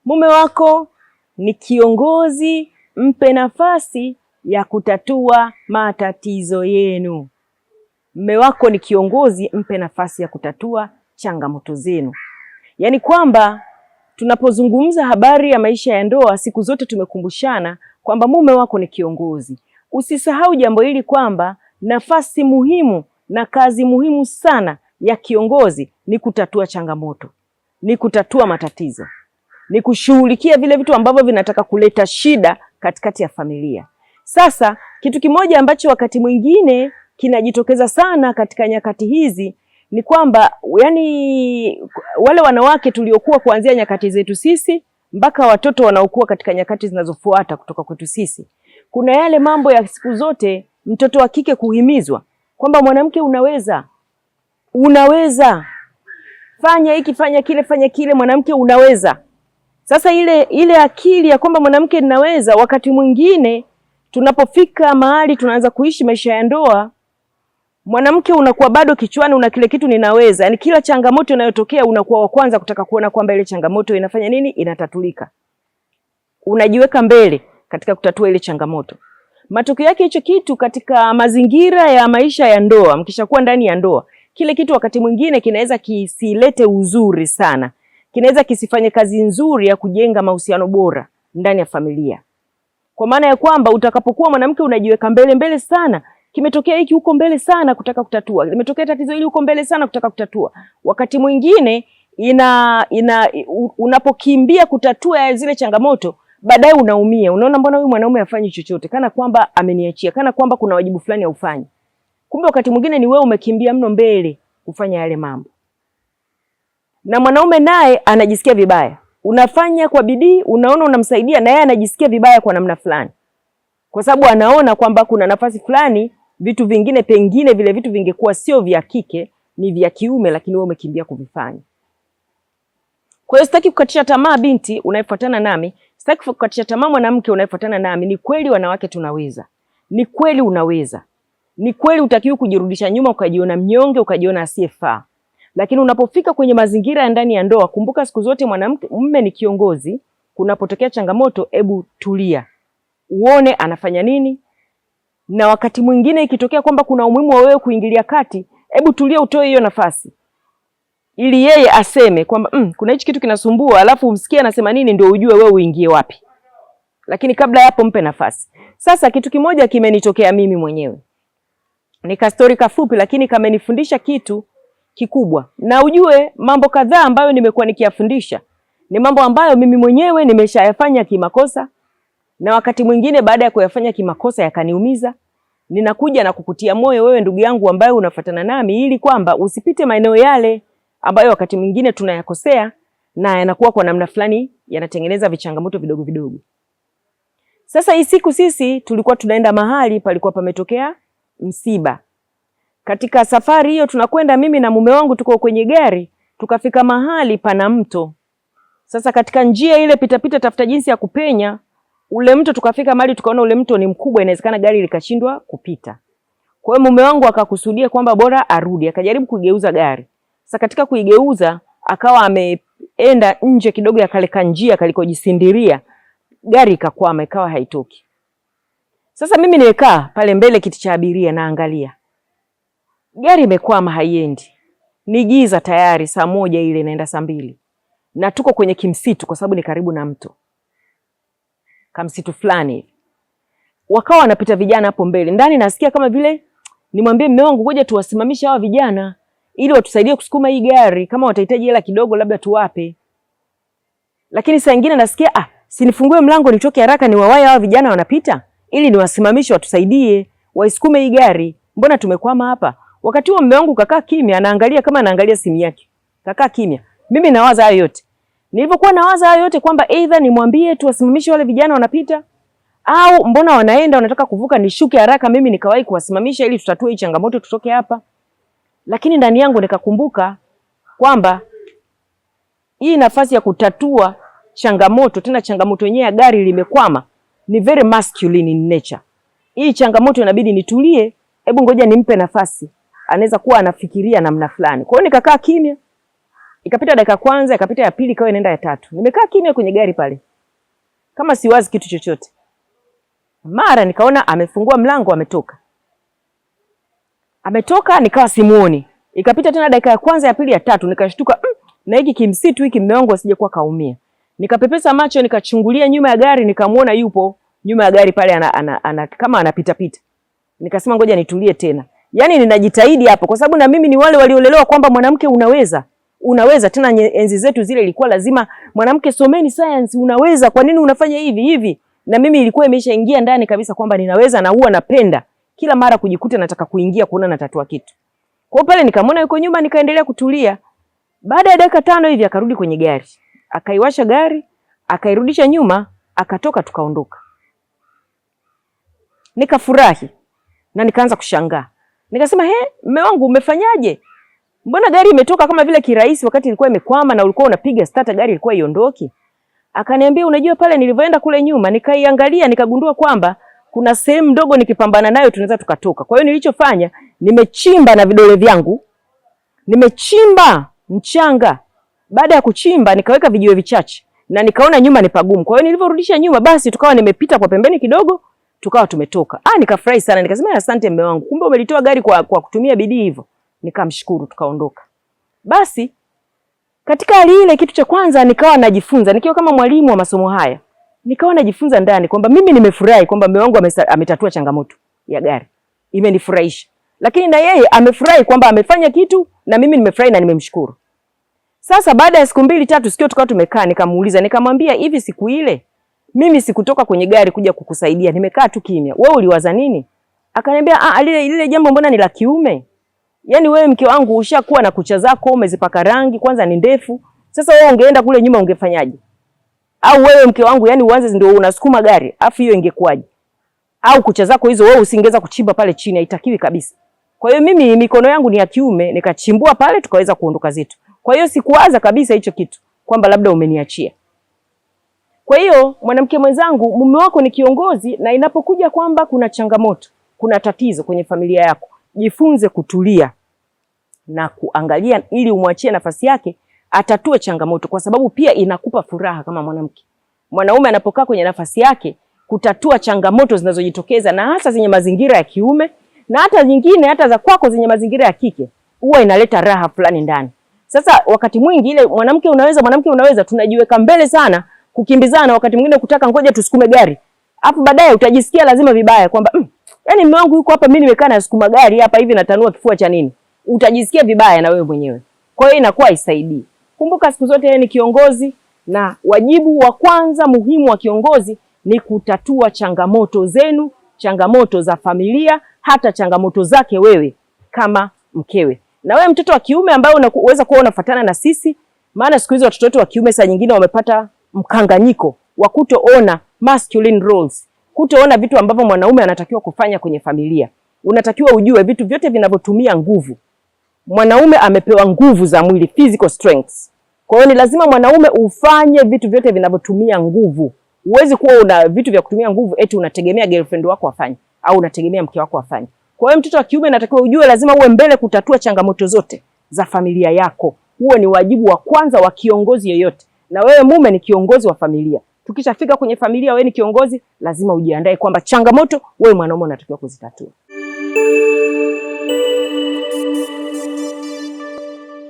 Mume wako ni kiongozi, mpe nafasi ya kutatua matatizo yenu. Mume wako ni kiongozi, mpe nafasi ya kutatua changamoto zenu. Yaani kwamba tunapozungumza habari ya maisha ya ndoa, siku zote tumekumbushana kwamba mume wako ni kiongozi. Usisahau jambo hili kwamba nafasi muhimu na kazi muhimu sana ya kiongozi ni kutatua changamoto, ni kutatua matatizo, ni kushughulikia vile vitu ambavyo vinataka kuleta shida katikati ya familia. Sasa kitu kimoja ambacho wakati mwingine kinajitokeza sana katika nyakati hizi ni kwamba yani wale wanawake tuliokuwa kuanzia nyakati zetu sisi mpaka watoto wanaokuwa katika nyakati zinazofuata kutoka kwetu sisi, kuna yale mambo ya siku zote mtoto wa kike kuhimizwa kwamba mwanamke unaweza fanya hiki, fanya kile, mwanamke unaweza. Sasa ile akili ya kwamba mwanamke ninaweza, wakati mwingine tunapofika mahali tunaanza kuishi maisha ya ndoa, mwanamke unakuwa bado kichwani una kile kitu ninaweza. Yaani kila changamoto inayotokea unakuwa wa kwanza kutaka kuona kwamba ile changamoto inafanya nini, inatatulika. Unajiweka mbele katika kutatua ile changamoto. Matokeo yake hicho kitu katika mazingira ya maisha ya ndoa, mkishakuwa ndani ya ndoa, kile kitu wakati mwingine kinaweza kisilete uzuri sana. Kinaweza kisifanye kazi nzuri ya kujenga mahusiano bora ndani ya familia. Kwa maana ya kwamba utakapokuwa mwanamke unajiweka mbele sana, kimetokea hiki huko mbele sana kutaka kutatua, limetokea tatizo hili huko mbele sana kutaka kutatua. Wakati mwingine unapokimbia kutatua zile changamoto, baadaye unaumia. Unaona mbona huyu mwanaume hafanyi chochote, kana kwamba ameniachia, kana kwamba kuna wajibu fulani haufanyi. Kumbe wakati mwingine ni wewe umekimbia mno mbele kufanya yale mambo. Na mwanaume naye anajisikia vibaya. Unafanya kwa bidii, unaona unamsaidia, na yeye anajisikia vibaya kwa namna fulani. Kwa sababu anaona kwamba kuna nafasi fulani vitu vingine pengine vile vitu vingekuwa sio vya kike, ni vya kiume, lakini wewe umekimbia kuvifanya. Kwa hiyo sitaki kukatisha tamaa binti unayefuatana nami, sitaki kukatisha tamaa mwanamke unayefuatana nami. Ni kweli wanawake tunaweza. Ni kweli unaweza. Ni kweli utakiwa kujirudisha nyuma ukajiona mnyonge, ukajiona asiyefaa. Lakini unapofika kwenye mazingira ya ndani ya ndoa, kumbuka siku zote mume ni kiongozi. Kunapotokea changamoto, hebu tulia. Uone anafanya nini. Na wakati mwingine ikitokea kwamba kuna umuhimu wa wewe kuingilia kati, hebu tulia, utoe hiyo nafasi. Ili yeye aseme kwamba kuna hichi kitu kinasumbua, alafu umsikie anasema nini, ndio ujue wewe uingie wapi. Lakini kabla ya hapo mpe nafasi. Sasa kitu kimoja kimenitokea mimi mwenyewe. Ni ka story kafupi, lakini kamenifundisha kitu kikubwa. Na ujue mambo kadhaa ambayo nimekuwa nikiyafundisha ni mambo ambayo mimi mwenyewe nimeshayafanya kimakosa, na wakati mwingine baada ya kuyafanya kimakosa yakaniumiza. Ninakuja na kukutia moyo wewe ndugu yangu ambaye unafuatana nami, ili kwamba usipite maeneo yale ambayo wakati mwingine tunayakosea na yanakuwa kwa namna fulani yanatengeneza vichangamoto vidogo vidogo. Sasa hii siku sisi tulikuwa tunaenda mahali palikuwa pametokea msiba. Katika safari hiyo tunakwenda mimi na mume wangu, tuko kwenye gari, tukafika mahali pana mto. Sasa katika njia ile pita tafuta jinsi ya kupenya ule mto, tukafika mahali tukaona ule mto ni mkubwa, inawezekana gari likashindwa kupita. Kwa hiyo mume wangu akakusudia kwamba bora arudi, akajaribu kuigeuza gari. Sasa katika kuigeuza akawa ameenda nje kidogo ya kale njia kalikojisindiria, gari ikakwama, ikawa haitoki. Sasa mimi nimekaa pale mbele kiti cha abiria naangalia. Gari imekwama haiendi. Ni giza tayari, saa 1 ile inaenda saa 2. Na tuko kwenye kimsitu kwa sababu ni karibu na mto. Kamsitu fulani. Wakawa wanapita vijana hapo mbele. Ndani nasikia kama vile nimwambie mume wangu ngoja tuwasimamishe hawa vijana ili watusaidie kusukuma hii gari, kama watahitaji hela kidogo labda tuwape. Lakini saa nyingine nasikia si nifungue mlango nitoke haraka niwawahi hawa vijana wanapita ili niwasimamishe watusaidie waisukume hii gari. Mbona tumekwama hapa? Wakati huo mume wangu kakaa kimya, anaangalia kama anaangalia simu yake. Kakaa kimya. Mimi nawaza hayo yote. Nilipokuwa nawaza hayo yote kwamba either nimwambie tuwasimamishe wale vijana wanapita, au mbona wanaenda wanataka kuvuka nishuke haraka mimi nikawahi kuwasimamisha ili tutatue hii changamoto tutoke hapa. Lakini ndani yangu nikakumbuka kwamba hii nafasi ya kutatua changamoto, tena changamoto yenyewe ya gari limekwama, ni very masculine in nature. Hii changamoto inabidi nitulie, hebu ngoja nimpe nafasi. Anaweza kuwa anafikiria namna fulani. Kwa hiyo nikakaa kimya. Ikapita dakika kwanza, ikapita ya pili, ikawa inaenda ya tatu. Nimekaa kimya kwenye gari pale, kama siwazi kitu chochote. Mara nikaona amefungua mlango, ametoka, nikawa simuoni. Ikapita tena dakika ya kwanza, ya pili, ya tatu, nikashtuka, na hiki kimsitu hiki mume wangu asije kuwa kaumia. Nikapepesa macho, nikachungulia nyuma ya gari, nikamuona yupo nyuma ya gari pale kama anapita pita. Nikasema ngoja nitulie tena. Yaani ninajitahidi hapo kwa sababu na mimi ni wale waliolelewa kwamba mwanamke unaweza tena. Enzi zetu zile ilikuwa lazima mwanamke someni science, unaweza, kwa nini unafanya hivi? Na mimi ilikuwa imeshaingia ndani kabisa kwamba ninaweza, na huwa napenda kila mara kujikuta nataka kuingia kuona natatua kitu. Kwa pale nikamwona yuko nyuma, nikaendelea kutulia. Baada ya dakika 5 hivi akarudi kwenye gari. Akaiwasha gari, akairudisha nyuma, akatoka, tukaondoka. Nikafurahi na nikaanza kushangaa. Nikasema, mume wangu umefanyaje? Mbona gari imetoka kama vile kirahisi wakati ilikuwa imekwama na ulikuwa unapiga starter gari ilikuwa iondoki? Akaniambia, unajua pale nilivyoenda kule nyuma nikaiangalia, nikagundua kwamba kuna sehemu ndogo nikipambana nayo tunaweza tukatoka. Kwa hiyo nilichofanya, nimechimba na vidole vyangu. Nimechimba mchanga. Baada ya kuchimba nikaweka vijiwe vichache na nikaona nyuma ni pagumu. Kwa hiyo nilivyorudisha nyuma, basi tukawa nimepita kwa pembeni kidogo, tukawa tumetoka. Nikafurahi sana, nikasema asante mume wangu. Kumbe umelitoa gari kwa kutumia bidii hivyo. Nikamshukuru, tukaondoka. Basi katika hali ile, kitu cha kwanza nikawa najifunza, nikiwa kama mwalimu wa masomo haya, nikawa najifunza ndani kwamba mimi nimefurahi kwamba mume wangu ametatua changamoto ya gari. Imenifurahisha. Lakini na yeye amefurahi kwamba amefanya kitu, na mimi nimefurahi na nimemshukuru. Sasa baada ya siku 2-3 sikio tukawa tumekaa, nikamuuliza, nikamwambia, hivi siku ile mimi sikutoka kwenye gari kuja kukusaidia, nimekaa tu kimya, wewe uliwaza nini? Akaniambia, lile jambo mbona ni la kiume? Yaani wewe mke wangu ushakuwa na kucha zako, umezipaka rangi, kwanza ni ndefu. Sasa wewe ungeenda kule nyuma ungefanyaje? Au wewe mke wangu yani uanze ndio unasukuma gari, afu hiyo ingekuaje? Au kucha zako hizo wewe usingeweza kuchimba pale chini, haitakiwi kabisa. Kwa hiyo mimi mikono yangu ni ya kiume, nikachimbua pale tukaweza kuondoka zetu. Kwa hiyo sikuwaza kabisa hicho kitu kwamba labda umeniachia. Kwa hiyo mwanamke mwenzangu, mume wako ni kiongozi, na inapokuja kwamba kuna changamoto, kuna tatizo kwenye familia yako, jifunze kutulia na kuangalia ili umwachie nafasi yake atatue changamoto, kwa sababu pia inakupa furaha kama mwanamke. Mwanaume anapokaa kwenye nafasi yake kutatua changamoto zinazojitokeza, na hasa zenye mazingira ya kiume na hata nyingine hata za kwako zenye mazingira ya kike, huwa inaleta raha fulani ndani. Sasa wakati mwingi ile mwanamke unaweza tunajiweka mbele sana kukimbizana, wakati mwingine kutaka ngoja tusukume gari. Hapo baadaye utajisikia lazima vibaya kwamba yani mume wangu yuko hapa, mimi nimekaa na sukuma gari hapa hivi natanua kifua cha nini? Utajisikia vibaya na wewe mwenyewe. Kwa hiyo inakuwa isaidii. Kumbuka siku zote yeye ni kiongozi, na wajibu wa kwanza muhimu wa kiongozi ni kutatua changamoto zenu, changamoto za familia, hata changamoto zake wewe kama mkewe. Na wewe mtoto wa kiume ambaye unaweza kuwa unafuatana na sisi, maana siku hizo watoto wetu wa kiume saa nyingine wamepata mkanganyiko wa kutoona masculine roles, kutoona vitu ambavyo mwanaume anatakiwa kufanya kwenye familia. Unatakiwa ujue vitu vyote vinavyotumia nguvu. Mwanaume amepewa nguvu za mwili, physical strengths. Kwa hiyo ni lazima mwanaume ufanye vitu vyote vinavyotumia nguvu. Huwezi kuwa una vitu vya kutumia nguvu eti unategemea girlfriend wako afanye au unategemea mke wako afanye. Kwa hiyo mtoto wa kiume anatakiwa ujue lazima uwe mbele kutatua changamoto zote za familia yako. Huo ni wajibu wa kwanza wa kiongozi yoyote. Na wewe mume ni kiongozi wa familia. Tukishafika kwenye familia wewe ni kiongozi, lazima ujiandae kwamba changamoto wewe mwanaume unatakiwa kuzitatua.